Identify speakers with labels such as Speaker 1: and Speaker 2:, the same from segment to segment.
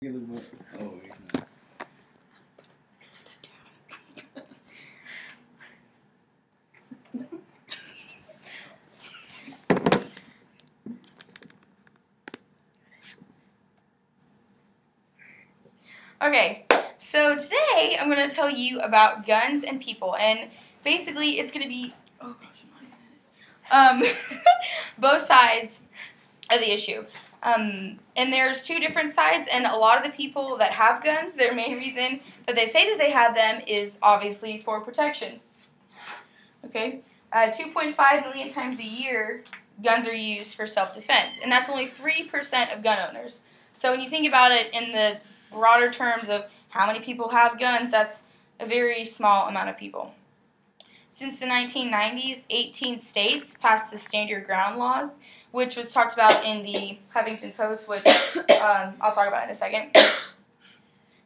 Speaker 1: Oh, he's not.
Speaker 2: Okay, so today I'm going to tell you about guns and people, and basically it's going to be both sides of the issue. And there's two different sides, and a lot of the people that have guns, their main reason that they say that they have them is obviously for protection. Okay, 2.5 million times a year, guns are used for self-defense, and that's only 3% of gun owners. So when you think about it in the broader terms of how many people have guns, that's a very small amount of people. Since the 1990s, 18 states passed the Stand Your Ground laws, which was talked about in the Huffington Post, which I'll talk about in a second.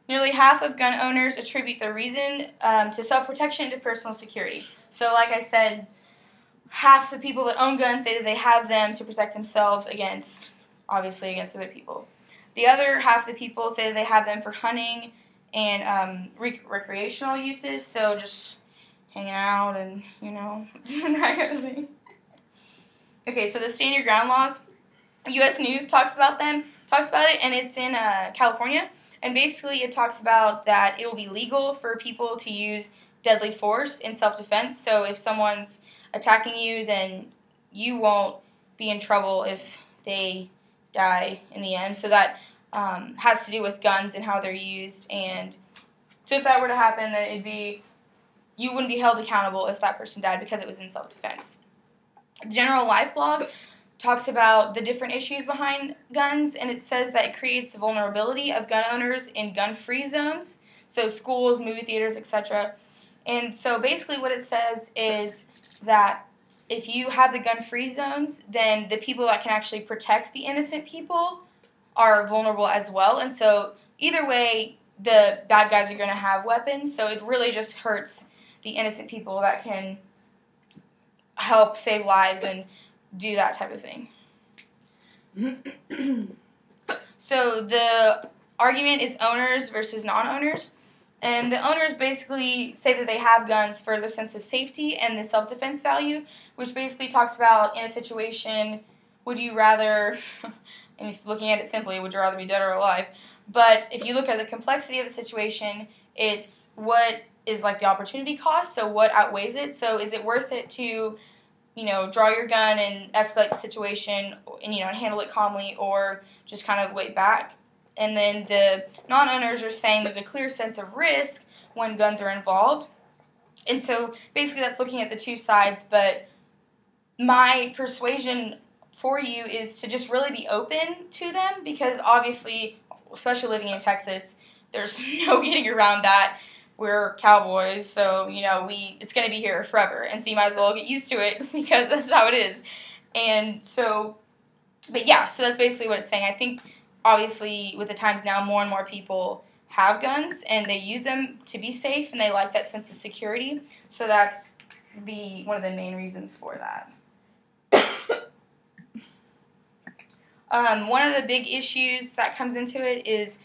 Speaker 2: Nearly half of gun owners attribute their reason to self-protection to personal security. So like I said, half the people that own guns say that they have them to protect themselves against, obviously, against other people. The other half of the people say that they have them for hunting and recreational uses, so just hanging out and, doing that kind of thing. Okay, so the Stand Your Ground laws, U.S. News talks about it, and it's in California. And basically it talks about that it will be legal for people to use deadly force in self-defense. So if someone's attacking you, then you won't be in trouble if they die in the end. So that has to do with guns and how they're used. And so if that were to happen, then you wouldn't be held accountable if that person died because it was in self-defense. General Life blog talks about the different issues behind guns, and it says that it creates the vulnerability of gun owners in gun-free zones, so schools, movie theaters, etc. And so basically what it says is that if you have the gun-free zones, then the people that can actually protect the innocent people are vulnerable as well. And so either way, the bad guys are going to have weapons, so it really just hurts the innocent people that can help save lives and do that type of thing. So the argument is owners versus non-owners. And the owners basically say that they have guns for their sense of safety and the self-defense value, which basically talks about in a situation, would you rather, and if looking at it simply, would you rather be dead or alive? But if you look at the complexity of the situation, it's what is like the opportunity cost, so what outweighs it? So is it worth it to draw your gun and escalate the situation and, handle it calmly, or just kind of wait back? And then the non-owners are saying there's a clear sense of risk when guns are involved. And so basically that's looking at the two sides, but my persuasion for you is to just really be open to them, because obviously, especially living in Texas, there's no getting around that. We're cowboys, so, it's going to be here forever. And so you might as well get used to it because that's how it is. And so, but yeah, so that's basically what it's saying. I think, obviously, with the times now, more and more people have guns and they use them to be safe and they like that sense of security. So that's one of the main reasons for that. One of the big issues that comes into it is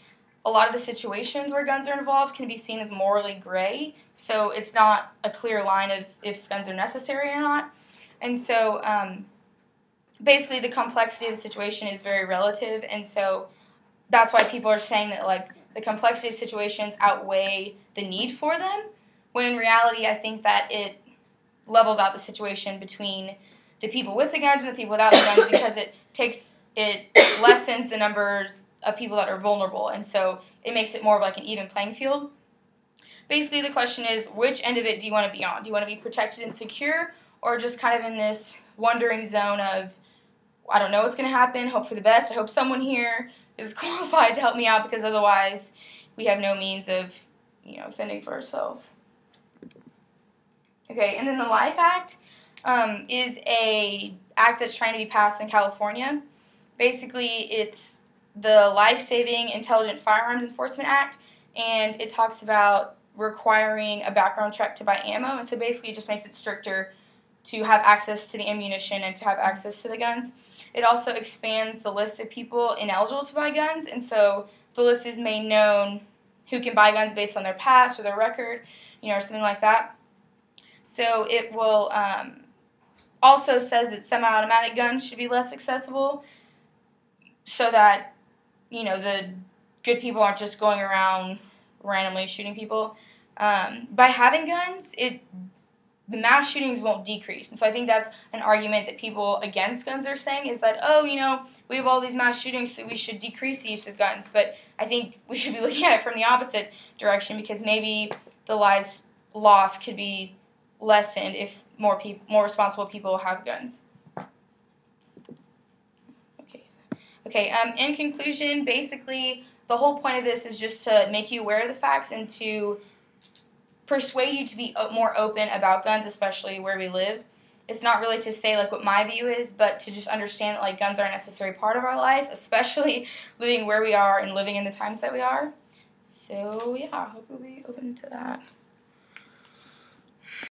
Speaker 2: a lot of the situations where guns are involved can be seen as morally gray, so it's not a clear line of if guns are necessary or not. And so basically the complexity of the situation is very relative, and so that's why people are saying that the complexity of situations outweigh the need for them, when in reality I think that it levels out the situation between the people with the guns and the people without the guns, because it lessens the numbers of people that are vulnerable, and so it makes it more of an even playing field. Basically, the question is, which end of it do you want to be on? Do you want to be protected and secure, or just kind of in this wondering zone of, I don't know what's going to happen, hope for the best, I hope someone here is qualified to help me out, because otherwise we have no means of, fending for ourselves. Okay, and then the LIFE Act is a act that's trying to be passed in California. Basically, it's the Life-Saving Intelligent Firearms Enforcement Act, and it talks about requiring a background check to buy ammo, and so basically it just makes it stricter to have access to the ammunition and to have access to the guns. It also expands the list of people ineligible to buy guns, and so the list is made known who can buy guns based on their past or their record, or something like that. So it will also says that semi-automatic guns should be less accessible so that, the good people aren't just going around randomly shooting people. By having guns, the mass shootings won't decrease. And so I think that's an argument that people against guns are saying is that, we have all these mass shootings, so we should decrease the use of guns. But I think we should be looking at it from the opposite direction, because maybe the lives lost could be lessened if more responsible people have guns. Okay. In conclusion, basically, the whole point of this is just to make you aware of the facts and to persuade you to be more open about guns, especially where we live. It's not really to say what my view is, but to just understand that guns are a necessary part of our life, especially living where we are and living in the times that we are. So yeah, I hope you'll be open to that.